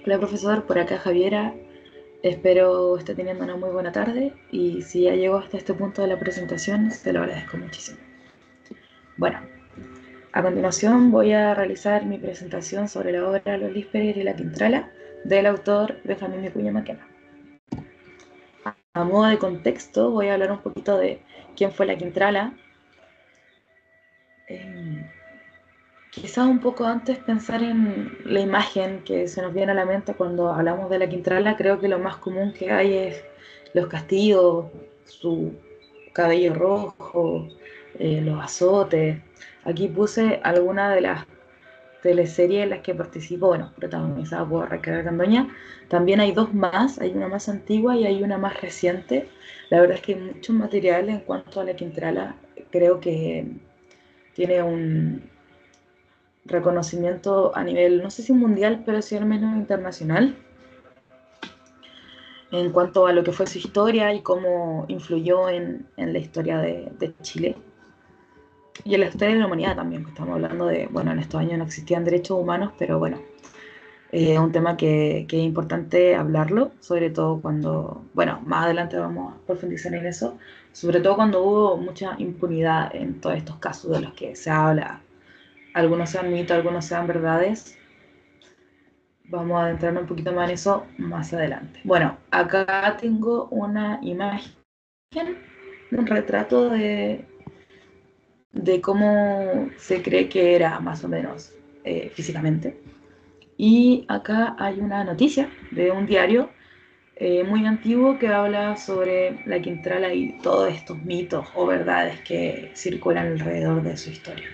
Hola profesor, por acá Javiera, espero esté teniendo una muy buena tarde y si ya llegó hasta este punto de la presentación, se lo agradezco muchísimo. Bueno, a continuación voy a realizar mi presentación sobre la obra Los Lísperos y la Quintrala del autor Benjamín Vicuña Maquena. A modo de contexto voy a hablar un poquito de quién fue la Quintrala. Quizás un poco antes pensar en la imagen que se nos viene a la mente cuando hablamos de la Quintrala. Creo que lo más común que hay es los castigos, su cabello rojo, los azotes. Aquí puse algunas de las teleseries en las que participó, bueno, protagonizada por Raquel Argandoña. También hay dos más, hay una más antigua y hay una más reciente. La verdad es que hay mucho material en cuanto a la Quintrala. Creo que tiene un reconocimiento a nivel, no sé si mundial, pero sí al menos internacional, en cuanto a lo que fue su historia y cómo influyó en la historia de Chile. Y en la historia de la humanidad también, que estamos hablando de, bueno, en estos años no existían derechos humanos, pero bueno, es un tema que es importante hablarlo, sobre todo cuando, bueno, más adelante vamos a profundizar en eso, sobre todo cuando hubo mucha impunidad en todos estos casos de los que se habla, algunos sean mitos, algunos sean verdades. Vamos a adentrarnos un poquito más en eso más adelante. Bueno, acá tengo una imagen, un retrato de cómo se cree que era más o menos físicamente. Y acá hay una noticia de un diario muy antiguo que habla sobre la Quintrala y todos estos mitos o verdades que circulan alrededor de su historia.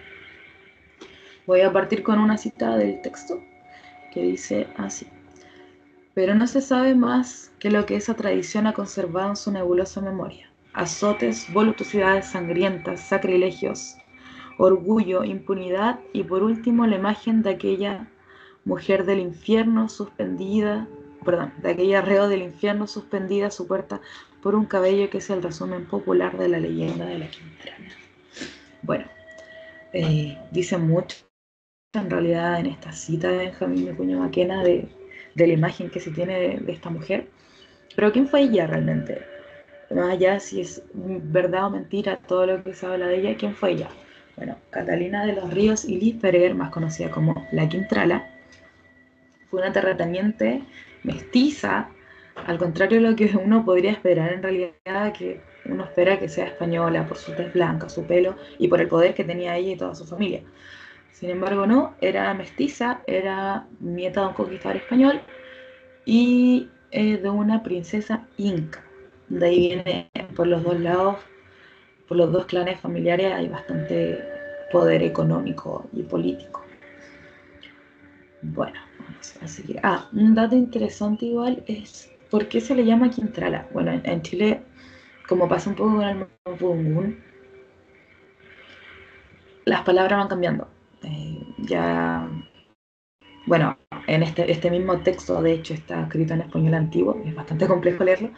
Voy a partir con una cita del texto que dice así. Pero no se sabe más que lo que esa tradición ha conservado en su nebulosa memoria. Azotes, voluptuosidades sangrientas, sacrilegios, orgullo, impunidad y por último la imagen de aquella mujer del infierno suspendida, perdón, de aquella reo del infierno suspendida a su puerta por un cabello que es el resumen popular de la leyenda de la Quintrala. Bueno, dice mucho en realidad en esta cita de Benjamín Vicuña Maquena de la imagen que se tiene de esta mujer. Pero ¿quién fue ella realmente? Más allá si es verdad o mentira todo lo que se habla de ella, ¿quién fue ella? Bueno, Catalina de los Ríos y Lisperger, más conocida como la Quintrala, fue una terrateniente mestiza, al contrario de lo que uno podría esperar en realidad, que uno espera que sea española por su tez blanca, su pelo y por el poder que tenía ella y toda su familia. Sin embargo, no, era mestiza, era nieta de un conquistador español y de una princesa inca. De ahí viene por los dos lados, por los dos clanes familiares hay bastante poder económico y político. Bueno, vamos a seguir. Un dato interesante igual es por qué se le llama Quintrala. Bueno, en Chile, como pasa un poco con el Mapudungun, las palabras van cambiando. Ya bueno, en este mismo texto, de hecho, está escrito en español antiguo, es bastante complejo leerlo,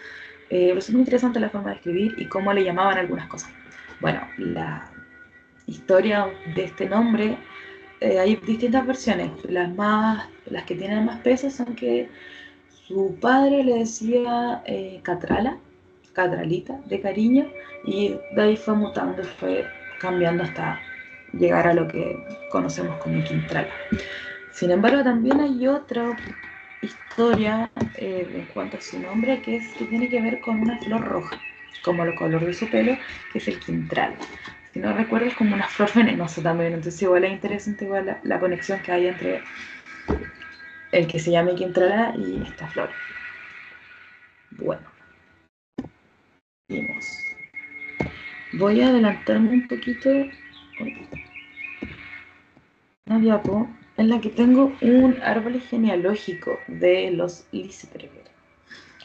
pero es muy interesante la forma de escribir y cómo le llamaban algunas cosas. Bueno, la historia de este nombre, hay distintas versiones. Las que tienen más peso son que su padre le decía Catrala, Catralita, de cariño, y de ahí fue mutando, fue cambiando hasta llegar a lo que conocemos como Quintrala. Sin embargo, también hay otra historia en cuanto a su nombre que tiene que ver con una flor roja, como el color de su pelo, que es el quintral. Si no recuerdo, es como una flor venenosa también, entonces igual es interesante igual la conexión que hay entre el que se llama quintrala y esta flor. Bueno, vimos. Voy a adelantarme un poquito una diapo en la que tengo un árbol genealógico de los Liseberger.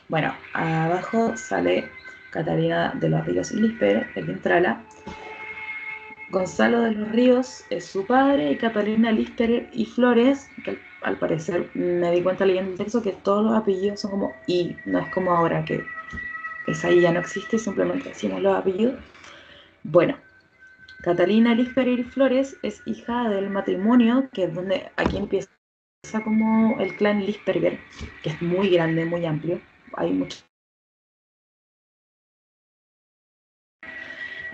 Bueno, abajo sale Catalina de los Ríos y Lisper, de Quintrala. Gonzalo de los Ríos es su padre y Catalina Lister y Flores, que al parecer me di cuenta leyendo el texto que todos los apellidos son como I, no es como ahora que esa I ya no existe, simplemente decimos los apellidos. Bueno, Catalina Lisper y Flores es hija del matrimonio, que es donde aquí empieza como el clan Lisperger, que es muy grande, muy amplio. Hay mucho.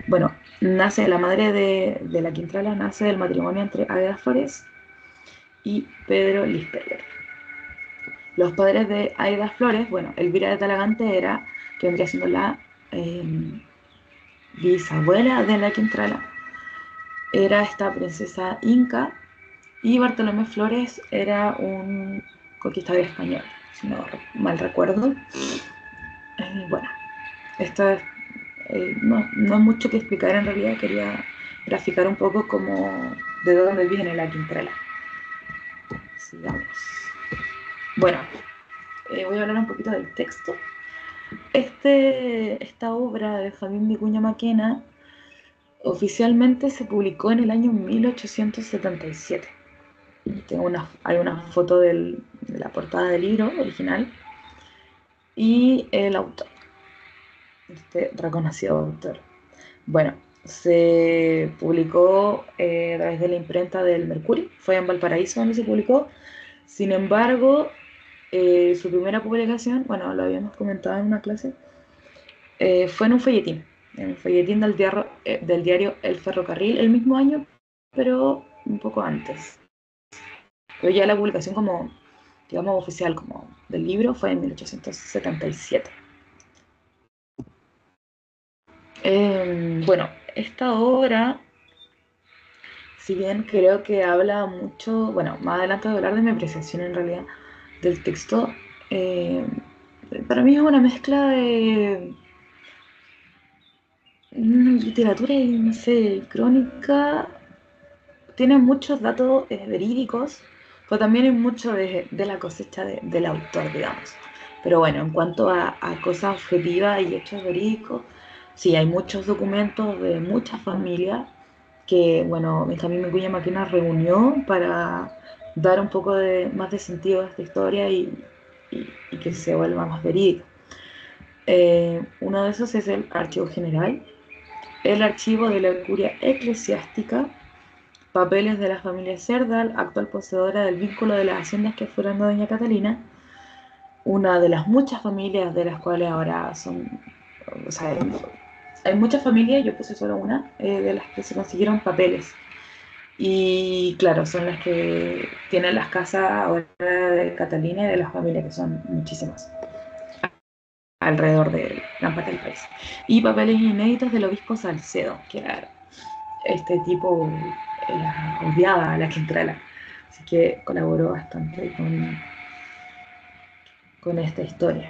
Bueno, nace la madre de la Quintrala, nace del matrimonio entre Águeda Flores y Pedro Lisperger. Los padres de Aida Flores, bueno, Elvira de Talagante era, que vendría siendo la eh, bisabuela de la Quintrala, era esta princesa inca, y Bartolomé Flores era un conquistador español, si no mal recuerdo. Bueno, esto es, no es mucho que explicar en realidad, quería graficar un poco como de dónde viene la Quintrala. Sigamos. Bueno, voy a hablar un poquito del texto. Esta obra de Benjamín Vicuña Maquena oficialmente se publicó en el año 1877. Hay una foto de la portada del libro original y el autor, este reconocido autor. Bueno, se publicó a través de la imprenta del Mercurio, fue en Valparaíso donde se publicó. Sin embargo, su primera publicación, bueno, lo habíamos comentado en una clase, fue en un folletín del diario El Ferrocarril el mismo año, pero un poco antes. Pero ya la publicación como, digamos, oficial como del libro fue en 1877. Bueno, esta obra, si bien creo que habla mucho, bueno, más adelante voy a hablar de mi apreciación en realidad del texto, eh, para mí es una mezcla de literatura y, no sé, crónica. Tiene muchos datos verídicos, pero también hay mucho de la cosecha del autor, digamos. Pero bueno, en cuanto a cosas objetivas y hechos verídicos, sí, hay muchos documentos de muchas familias que, bueno, Benjamín Vicuña Maquena reunió para dar un poco más de sentido a esta historia y que se vuelva más verídica. Uno de esos es el Archivo General, el Archivo de la Curia Eclesiástica, papeles de la familia Cerdal, actual poseedora del vínculo de las haciendas que fueron de doña Catalina, una de las muchas familias de las cuales ahora son, o sea, hay muchas familias, yo puse solo una, de las que se consiguieron papeles. Y claro, son las que tienen las casas ahora de Catalina y de las familias, que son muchísimas, alrededor de gran parte del país. Y papeles inéditos del obispo Salcedo, que era este tipo, odiaba a la Quintrala, así que colaboró bastante con esta historia.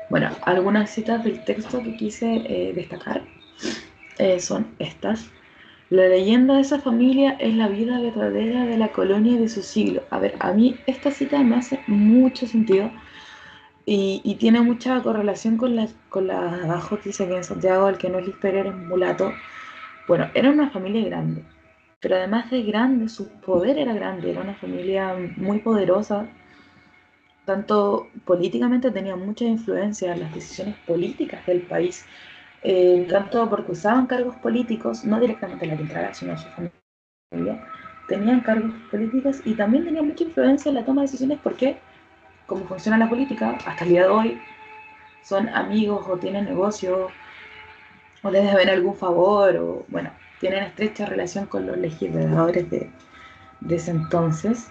Bueno, algunas citas del texto que quise destacar son estas. La leyenda de esa familia es la vida verdadera de la colonia de su siglo. A ver, a mí esta cita me hace mucho sentido y tiene mucha correlación con la de abajo que dice que en Santiago el que no es Lisperer es mulato. Bueno, era una familia grande, pero además de grande, su poder era grande, era una familia muy poderosa, tanto políticamente tenía mucha influencia en las decisiones políticas del país, tanto porque usaban cargos políticos, no directamente la Quintrala, sino su familia, tenían cargos políticos y también tenían mucha influencia en la toma de decisiones porque, como funciona la política, hasta el día de hoy, son amigos o tienen negocios o les deben algún favor o, bueno, tienen estrecha relación con los legisladores de ese entonces.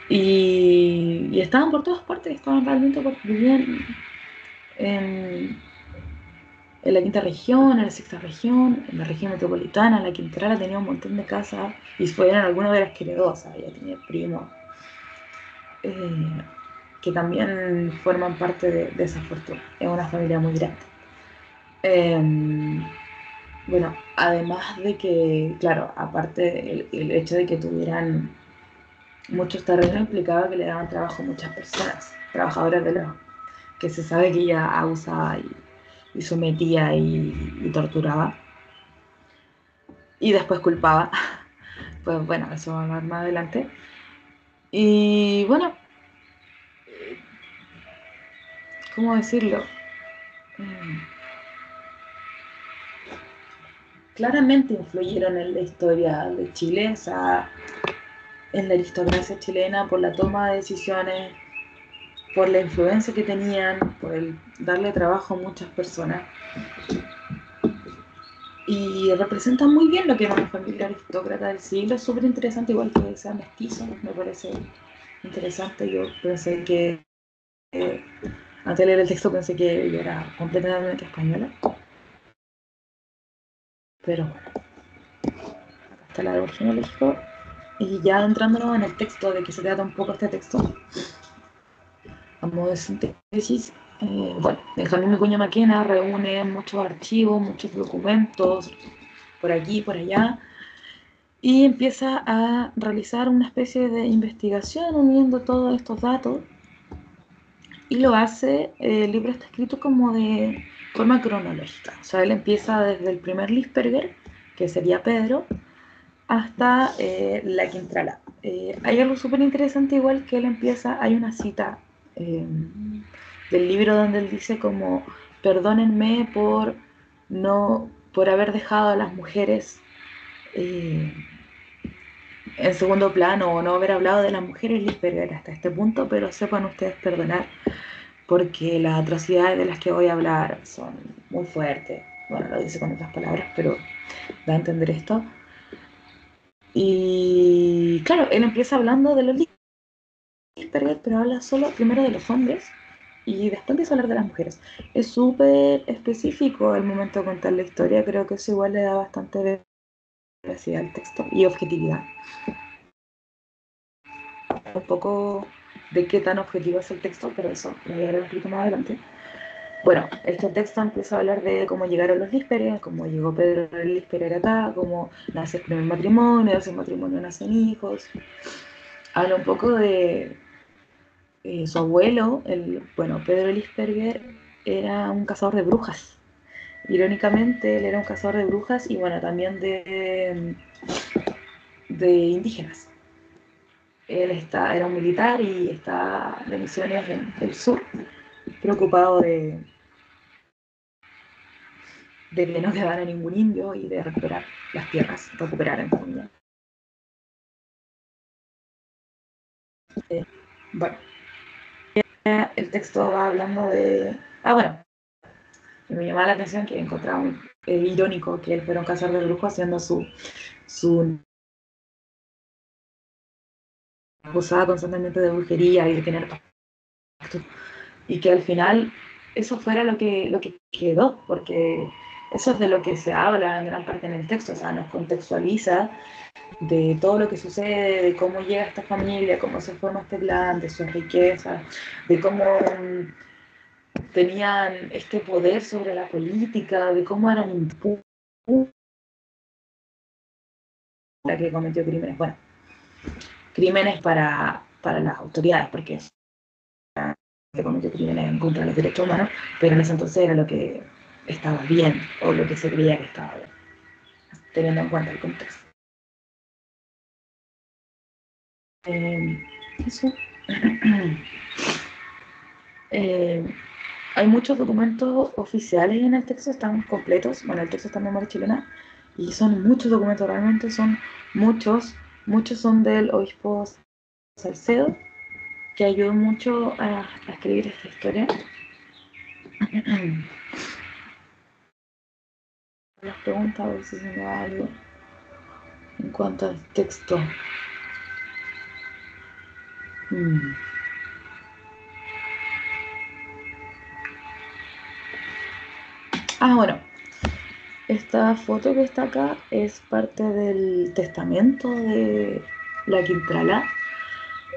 Y estaban por todas partes, estaban realmente vivían en, en la quinta región, en la sexta región, en la región metropolitana, en la Quintrala tenía un montón de casas y fueron algunas de las que heredó, o sea, ella tenía primos que también forman parte de esa fortuna. Es una familia muy grande. Eh, bueno, además de que, claro, aparte el hecho de que tuvieran muchos terrenos implicaba que le daban trabajo a muchas personas, trabajadoras de los que se sabe que ella abusaba y sometía y torturaba y después culpaba. Pues bueno, eso va a hablar más adelante. Y bueno, ¿cómo decirlo? Mm, Claramente influyeron en la historia de Chile. O sea, en la aristocracia chilena por la toma de decisiones, por la influencia que tenían, por el darle trabajo a muchas personas. Y representa muy bien lo que era una familia aristócrata del siglo. Es súper interesante, igual que sea mestizo, me parece interesante. Yo pensé que, antes de leer el texto, pensé que ella era completamente española. Pero bueno, acá está la árbol genealógico. Y ya entrándonos en el texto, de que se trata un poco este texto, a modo de síntesis, bueno, Benjamín Vicuña Maquena reúne muchos archivos, muchos documentos, por aquí, por allá, y empieza a realizar una especie de investigación uniendo todos estos datos, y lo hace, el libro está escrito como de forma cronológica, o sea, él empieza desde el primer Lisperger, que sería Pedro, hasta la Quintrala. Hay algo súper interesante, igual que él empieza, hay una cita del libro donde él dice como, perdónenme por haber dejado a las mujeres eh, en segundo plano o no haber hablado de las mujeres Lisperger hasta este punto, pero sepan ustedes perdonar porque las atrocidades de las que voy a hablar son muy fuertes. Bueno, lo dice con otras palabras, pero da a entender esto. Y claro, él empieza hablando de los Lisperger, pero habla solo primero de los hombres y después empieza a hablar de las mujeres. Es súper específico el momento de contar la historia, creo que eso igual le da bastante veracidad al texto y objetividad. Un poco de qué tan objetivo es el texto, pero eso lo voy a hablar un poquito más adelante. Bueno, este texto empieza a hablar de cómo llegaron los Lisperger, cómo llegó Pedro el Lisperger acá, cómo nace el primer matrimonio, de ese matrimonio nacen hijos. Habla un poco de su abuelo, bueno, Pedro Lisperger, era un cazador de brujas. Irónicamente, él era un cazador de brujas y bueno, también de indígenas. Era un militar y está de misiones en el sur, preocupado de que no quedara ningún indio y de recuperar las tierras, recuperar en familia. Bueno, el texto va hablando de... Ah, bueno, me llamaba la atención que encontraba muy irónico que él fuera un cazador de brujos haciendo su acusada constantemente de brujería y de tener pactos, y que al final eso fuera lo que quedó, porque eso es de lo que se habla en gran parte en el texto, o sea, nos contextualiza de todo lo que sucede, de cómo llega esta familia, cómo se forma este clan, de sus riquezas, de cómo tenían este poder sobre la política, de cómo eran impunes la que cometió crímenes, bueno, crímenes para las autoridades, porque se cometió crímenes en contra de los derechos humanos, pero en ese entonces era lo que estaba bien, o lo que se creía que estaba bien, teniendo en cuenta el contexto. Eso. Eh, hay muchos documentos oficiales en el texto, están completos, bueno, el texto está en memoria chilena, y son muchos documentos, realmente son muchos son del obispo Salcedo, que ayudó mucho a escribir esta historia. Las preguntas, a ver si se me da algo en cuanto al texto. Mm. Ah, bueno, esta foto que está acá es parte del testamento de la Quintrala.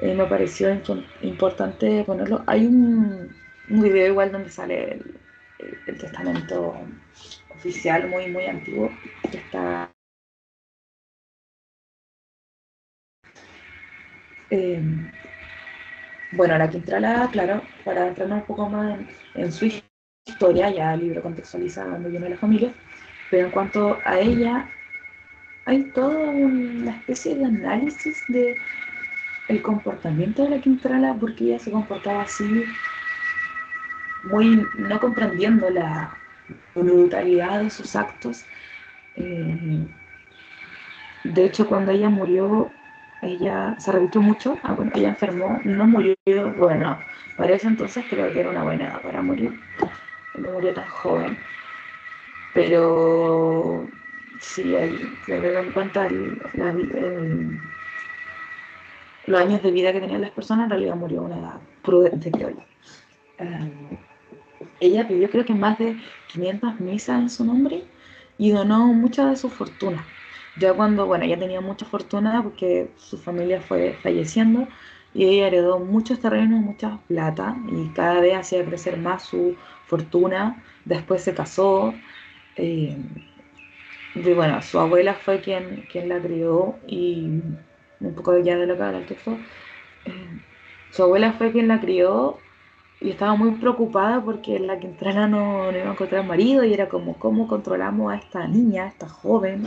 Me pareció importante ponerlo. Hay un video igual donde sale el testamento oficial muy, muy antiguo. Que está, eh, bueno, la Quintrala, claro, para entrarnos un poco más en su historia, ya el libro contextualiza dónde viene la familia, pero en cuanto a ella, hay toda una especie de análisis de el comportamiento de la Quintrala, porque ella se comportaba así, muy no comprendiendo la brutalidad de sus actos. De hecho, cuando ella murió, ella se arrepintió mucho. Bueno, ella enfermó, no murió, bueno, para ese entonces creo que era una buena edad para morir, no murió tan joven, pero sí, teniendo en cuenta los años de vida que tenían las personas, en realidad murió a una edad prudente, creo yo. Ella pidió creo que más de 500 misas en su nombre y donó mucha de su fortuna. Ya cuando, bueno, ella tenía mucha fortuna porque su familia fue falleciendo y ella heredó muchos terrenos, mucha plata y cada vez hacía crecer más su fortuna. Después se casó. eh, y bueno, su abuela fue quien la crió y un poco ya de lo que habla el texto. Su abuela fue quien la crió y estaba muy preocupada porque la Quintrala no iba a encontrar marido y era como, ¿cómo controlamos a esta niña, a esta joven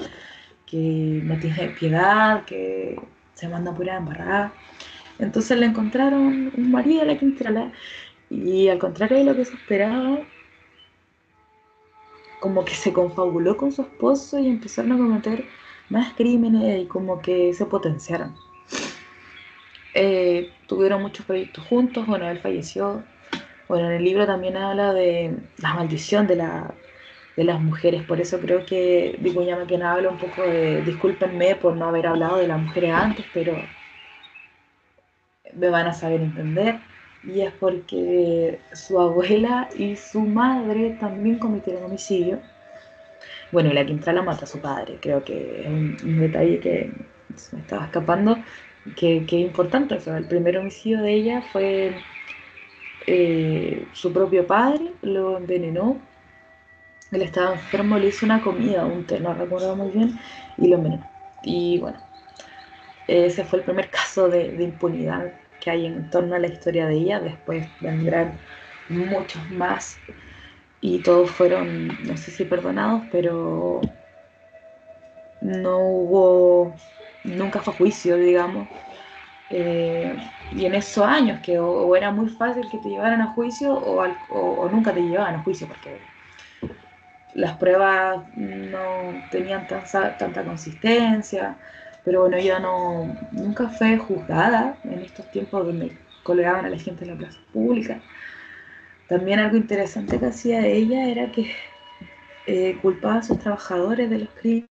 que no tiene piedad, que se manda pura embarrada? Entonces le encontraron un marido a la Quintrala y al contrario de lo que se esperaba, como que se confabuló con su esposo y empezaron a cometer más crímenes y como que se potenciaron. Tuvieron muchos proyectos juntos, bueno, él falleció. Bueno, en el libro también habla de la maldición de las mujeres, por eso creo que Vicuña Maquena habla un poco de, discúlpenme por no haber hablado de las mujeres antes, pero me van a saber entender, y es porque su abuela y su madre también cometieron homicidio. Bueno, y la Quintrala mata a su padre, creo que es un detalle que se me estaba escapando, que es importante. O sea, el primer homicidio de ella fue su propio padre, lo envenenó. Él estaba enfermo, le hizo una comida, un té, no recuerdo muy bien, y lo envenenó. Y bueno, ese fue el primer caso de impunidad que hay en torno a la historia de ella. Después vendrán muchos más y todos fueron, no sé si perdonados, pero no hubo, nunca fue juicio, digamos. Eh, y en esos años que o era muy fácil que te llevaran a juicio o nunca te llevaban a juicio porque las pruebas no tenían tanta consistencia, pero bueno, ella nunca fue juzgada en estos tiempos donde colgaban a la gente en la plaza pública. También algo interesante que hacía ella era que culpaba a sus trabajadores de los crímenes.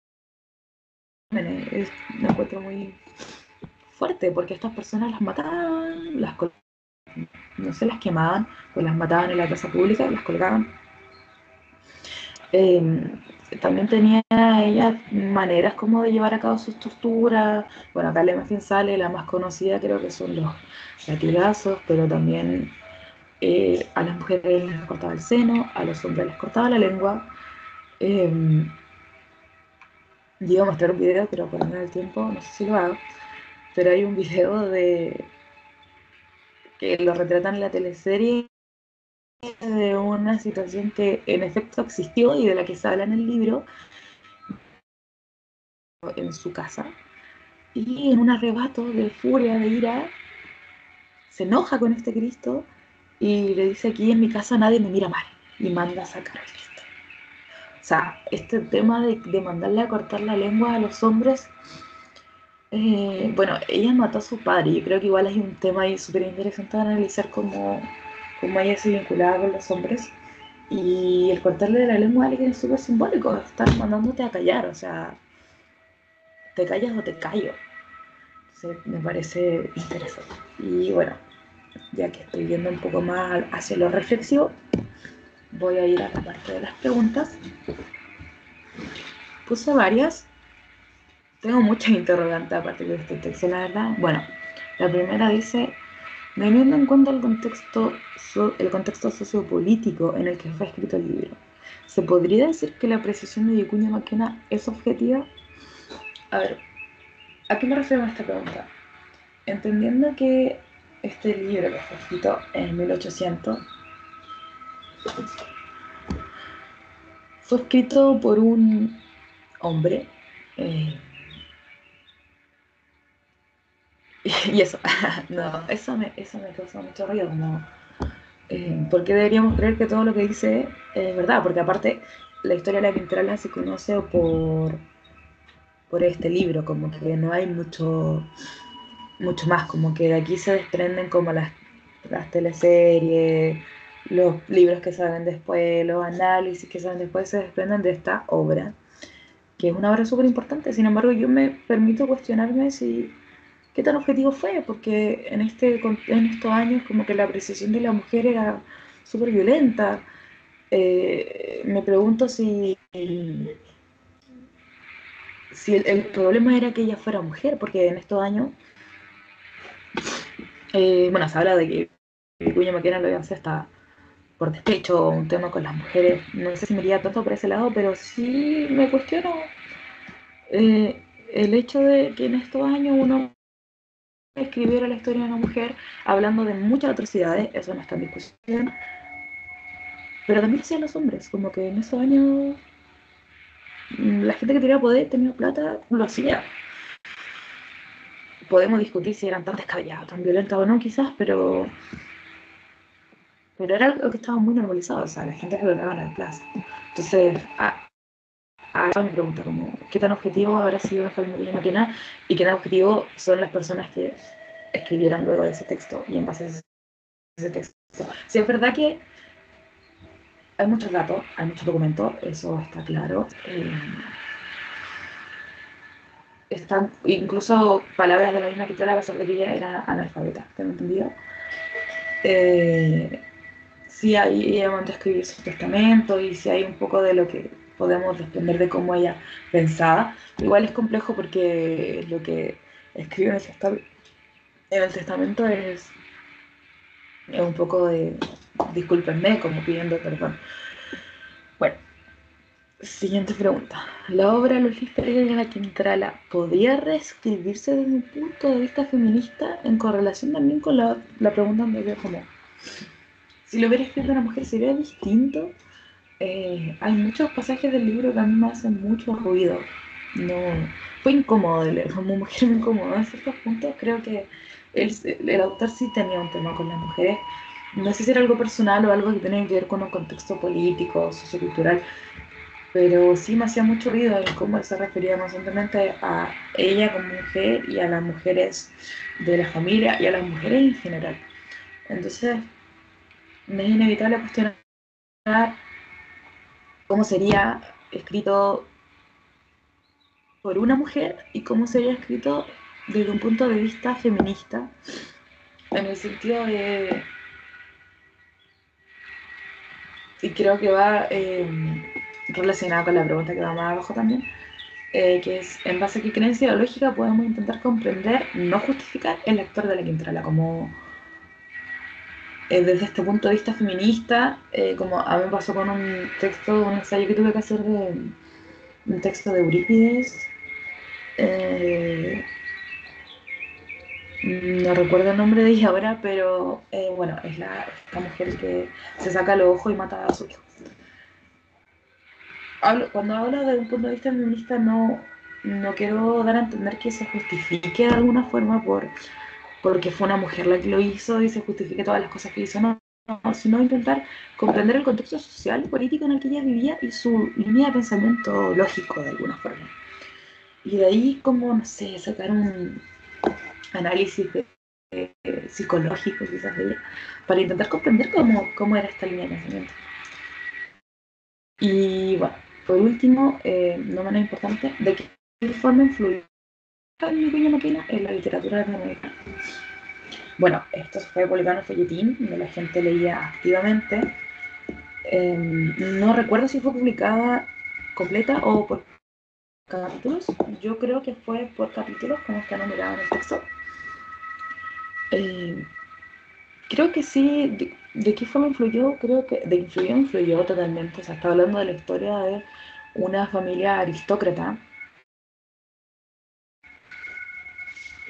Lo encuentro muy fuerte porque estas personas las mataban, no se las quemaban, pues las mataban en la plaza pública, las colgaban. Eh, También tenía ella maneras como de llevar a cabo sus torturas. Bueno, acá la imagen sale, la más conocida creo que son los latigazos, pero también a las mujeres les cortaba el seno, a los hombres les cortaba la lengua. Eh, yo iba a mostrar un video, pero por no el tiempo, no sé si lo hago, pero hay un video que lo retratan en la teleserie de una situación que en efecto existió y de la que se habla en el libro, en su casa. Y en un arrebato de furia, de ira, se enoja con este Cristo y le dice: aquí en mi casa nadie me mira mal, y manda a sacar al Cristo. O sea, este tema de mandarle a cortar la lengua a los hombres, bueno, ella mató a su padre. Yo creo que igual hay un tema ahí súper interesante de analizar cómo ella se vinculaba con los hombres. Y el cortarle de la lengua a alguien es súper simbólico, están mandándote a callar, o sea, te callas o te callo. Sí, me parece interesante. Y bueno, ya que estoy viendo un poco más hacia lo reflexivo, voy a ir a la parte de las preguntas. Puse varias, tengo muchas interrogantes aparte de este texto, la verdad. Bueno, la primera dice: teniendo en cuenta el contexto sociopolítico en el que fue escrito el libro, ¿se podría decir que la precisión de Vicuña Maquena es objetiva? A ver, ¿a qué me refiero con esta pregunta? Entendiendo que este libro que fue escrito en 1800 fue escrito por un hombre, eh, y eso, no, eso me causa mucho ruido, como, ¿por qué deberíamos creer que todo lo que dice es verdad? Porque aparte, la historia de la Quintrala se conoce por este libro, como que no hay mucho, mucho más, como que de aquí se desprenden como las teleseries, los libros que salen después, los análisis que salen después, se desprenden de esta obra, que es una obra súper importante. Sin embargo, yo me permito cuestionarme si qué tan objetivo fue, porque en estos años como que la apreciación de la mujer era súper violenta. Me pregunto si el problema era que ella fuera mujer, porque en estos años, bueno, se habla de que Vicuña Maquena lo iba a hacer hasta por despecho, un tema con las mujeres. No sé si me iría tanto por ese lado, pero sí me cuestiono eh, el hecho de que en estos años uno escribiera la historia de una mujer hablando de muchas atrocidades, eso no está en discusión, pero también lo hacían los hombres, como que en esos años la gente que tenía poder, tenía plata, lo hacía. Podemos discutir si eran tan descabellados, tan violentos o no, quizás, pero era algo que estaba muy normalizado, o sea, la gente se lo daba en la plaza. Entonces, esa me pregunta, como, ¿qué tan objetivo habrá sido Rafael María Maquena y qué tan objetivo son las personas que escribieran luego de ese texto y en base a ese texto? Si es verdad que hay muchos datos, hay muchos documentos, eso está claro. Están incluso palabras de la misma escritora, a pesar de que ella era analfabeta, tengo entendido. Eh, sí, ahí ella mandó a escribir su testamento y sí hay un poco de lo que podemos desprender de cómo ella pensaba. Igual es complejo porque lo que escribe en el testamento es un poco de, discúlpenme, como pidiendo perdón. Bueno, siguiente pregunta. ¿La obra Luis Pereira de la Quintrala podría reescribirse desde un punto de vista feminista en correlación también con la pregunta anterior, como si lo hubiera escrito una mujer sería distinto? Hay muchos pasajes del libro que a mí me hacen mucho ruido. No, fue incómodo de leer, como mujer me incomodó en ciertos puntos. Creo que el autor sí tenía un tema con las mujeres. No sé si era algo personal o algo que tenía que ver con un contexto político, sociocultural, pero sí me hacía mucho ruido en cómo él se refería constantemente a ella como mujer y a las mujeres de la familia y a las mujeres en general. Entonces, me es inevitable cuestionar cómo sería escrito por una mujer y cómo sería escrito desde un punto de vista feminista, en el sentido de, y creo que va relacionado con la pregunta que va más abajo también, que es en base a qué creencia o lógica podemos intentar comprender, no justificar el actor de la Quintrala, como desde este punto de vista feminista, como a mí me pasó con un texto, un ensayo que tuve que hacer de un texto de Eurípides. eh, No recuerdo el nombre de ella ahora, pero bueno, es esta mujer que se saca los ojos y mata a su hijo. Cuando hablo de un punto de vista feminista, no quiero dar a entender que se justifique de alguna forma porque fue una mujer la que lo hizo y se justifique todas las cosas que hizo, no, sino intentar comprender el contexto social y político en el que ella vivía y su línea de pensamiento lógico de alguna forma. Y de ahí, como, no sé, sacar un análisis psicológico quizás de ella, para intentar comprender cómo era esta línea de pensamiento. Y bueno, por último, no menos importante, ¿de qué forma influyó Carmen Peña Maquena en la literatura latinoamericana? Bueno, esto se fue publicado en el folletín, donde la gente leía activamente. No recuerdo si fue publicada completa o por capítulos. Yo creo que fue por capítulos, como está numerado en el texto. Eh, Creo que sí, de qué forma influyó, creo que influyó totalmente. O sea, está hablando de la historia de una familia aristócrata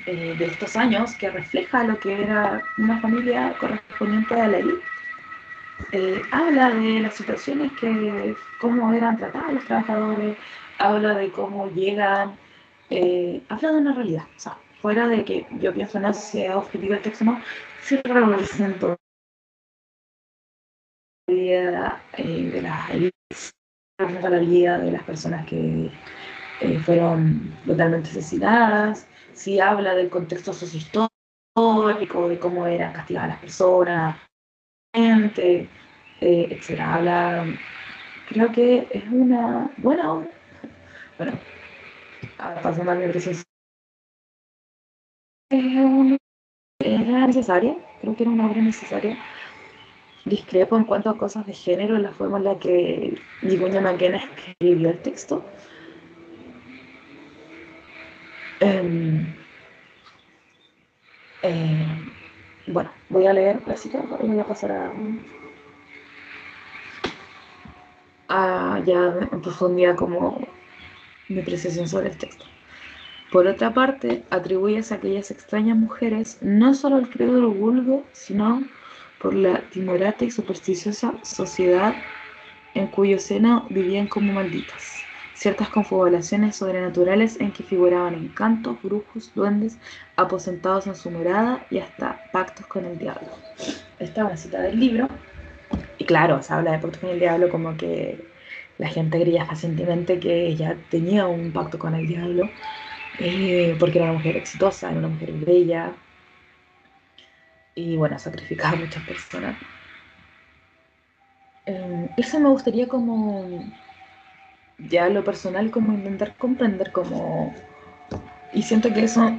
de estos años que refleja lo que era una familia correspondiente a la élite. Habla de las situaciones cómo eran tratados los trabajadores, habla de cómo llegan, habla de una realidad. O sea, fuera de que yo pienso no si es objetivo el texto, no, sí represento la vida de las élites, la vida de las personas que fueron totalmente asesinadas, sí habla del contexto sociohistórico, de cómo eran castigadas las personas, gente, etcétera. Habla, creo que es una buena obra. Bueno, pasando a mi apreciación, era necesaria, creo que era una obra necesaria. Discrepo en cuanto a cosas de género, en la forma en la que Vicuña Maquena escribió el texto. Eh, eh, bueno, voy a leer la cita y voy a pasar a ya en profundidad como mi apreciación sobre el texto. Por otra parte, atribuyes a aquellas extrañas mujeres no solo al credo del vulgo, sino por la timorata y supersticiosa sociedad en cuyo seno vivían como malditas, ciertas confabulaciones sobrenaturales en que figuraban encantos, brujos, duendes, aposentados en su morada y hasta pactos con el diablo. Esta es una cita del libro, y claro, se habla de pactos con el diablo como que la gente creía pacientemente que ella tenía un pacto con el diablo, porque era una mujer exitosa, era una mujer bella, y bueno, sacrificaba a muchas personas. Eso me gustaría como, ya lo personal, como intentar comprender como. Y siento que eso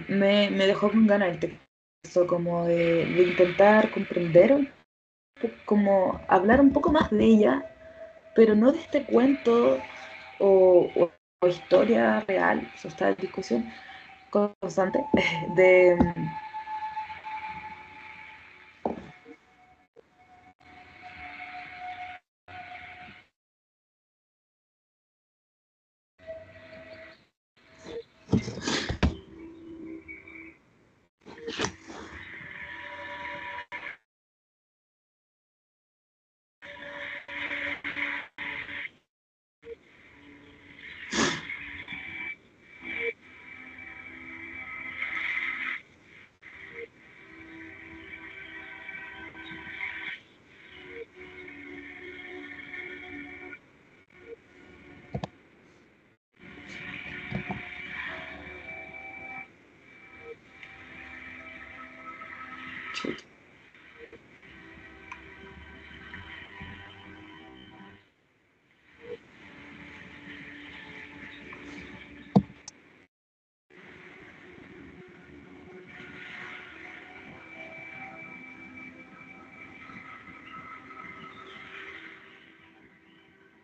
me dejó con ganas el texto, como de intentar comprender, como hablar un poco más de ella, pero no de este cuento o historia real, o sea, esta discusión constante de.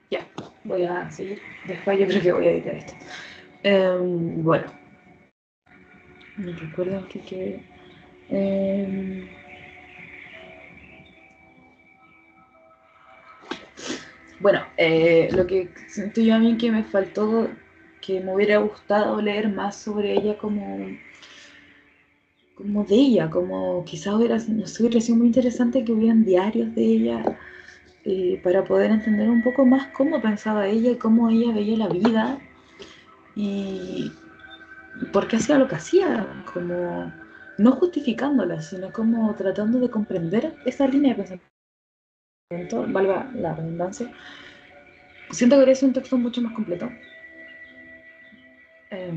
Ya, voy a seguir. Después yo creo que voy a editar esto. Bueno, me recuerdo que em, bueno, lo que siento yo a mí que me faltó, que me hubiera gustado leer más sobre ella como de ella, como quizás hubiera, no sé, hubiera sido muy interesante que hubieran diarios de ella, para poder entender un poco más cómo pensaba ella y cómo ella veía la vida y por qué hacía lo que hacía, como no justificándola, sino como tratando de comprender esa línea de pensamiento, valga la redundancia. Siento que es un texto mucho más completo. Eh,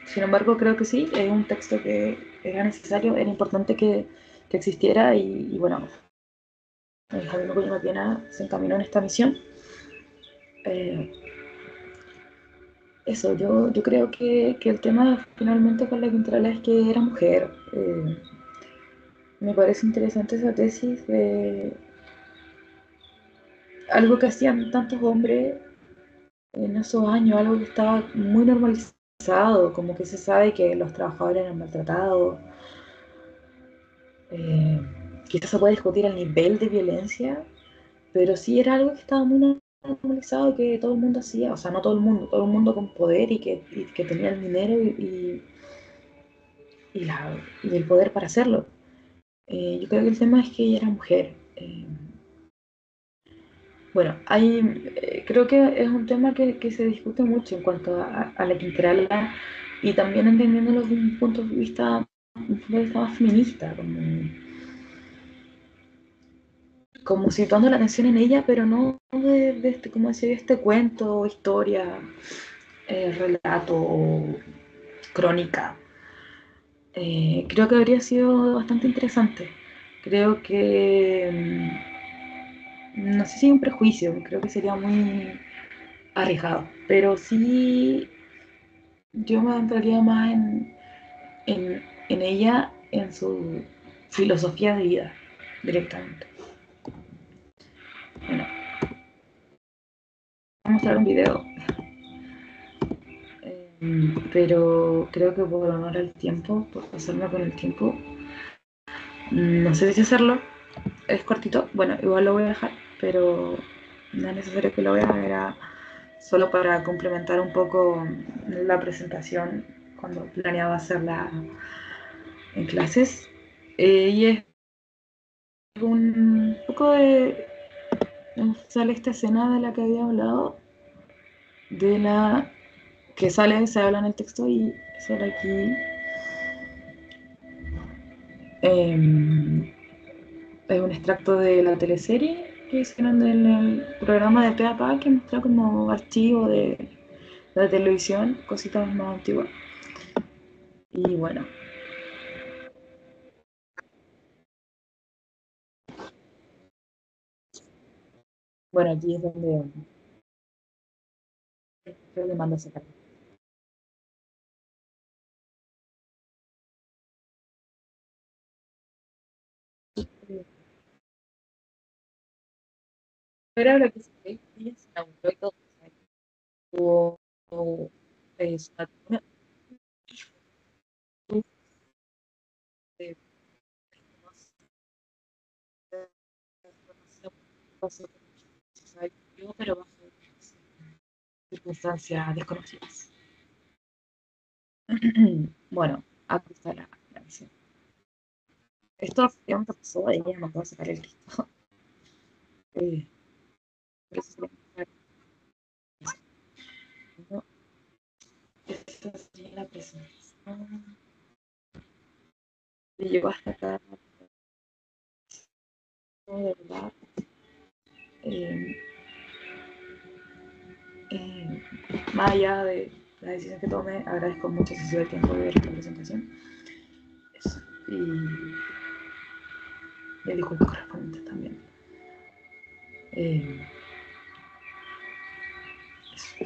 Sin embargo, creo que sí, es un texto que era necesario, era importante que existiera y bueno, el Javier Maquena se encaminó en esta misión. Eh, Eso, yo creo que el tema finalmente con la Quintrala es que era mujer. Me parece interesante esa tesis de algo que hacían tantos hombres en esos años, algo que estaba muy normalizado, como que se sabe que los trabajadores eran maltratados. Eh, Quizás se puede discutir el nivel de violencia, pero sí era algo que estaba muy normalizado y que todo el mundo hacía, o sea, no todo el mundo con poder y que tenía el dinero y el poder para hacerlo. Yo creo que el tema es que ella era mujer. Bueno, creo que es un tema que se discute mucho en cuanto a la Quintrala y también entendiéndolo desde un punto de vista más feminista, como situando la atención en ella, pero no de este, como decía, este cuento, historia, relato, crónica. creo que habría sido bastante interesante. Creo que, no sé si un prejuicio, creo que sería muy arriesgado, pero sí yo me adentraría más en ella, en su filosofía de vida, directamente. Bueno, voy a mostrar un video, pero creo que por honor al tiempo, por pasarme con el tiempo, no sé si hacerlo, es cortito, bueno, igual lo voy a dejar, pero no es necesario que lo vean, era solo para complementar un poco la presentación cuando planeaba hacerla en clases. Y es un poco de... Sale esta escena de la que había hablado, de la que sale, se habla en el texto y sale aquí. Es un extracto de la teleserie que hicieron en el programa de Peapa que muestra como archivo de la televisión, cositas más antiguas. Y bueno, bueno, aquí es donde creo que mando a sacar. Era lo que se ve, ella se inauguró y todo. Tuvo una de pero bajo circunstancias desconocidas. Bueno, aquí está la misión. Esto efectivamente pasó, ella mandó a sacar el disco. Eh, por eso no, esta sería la presentación. Y llegó hasta acá, de verdad. Eh, eh, Más allá de la decisión que tome, agradezco mucho que se dio el tiempo de ver esta presentación. Eso. Y el disculpas correspondientes también. Eh, Eso.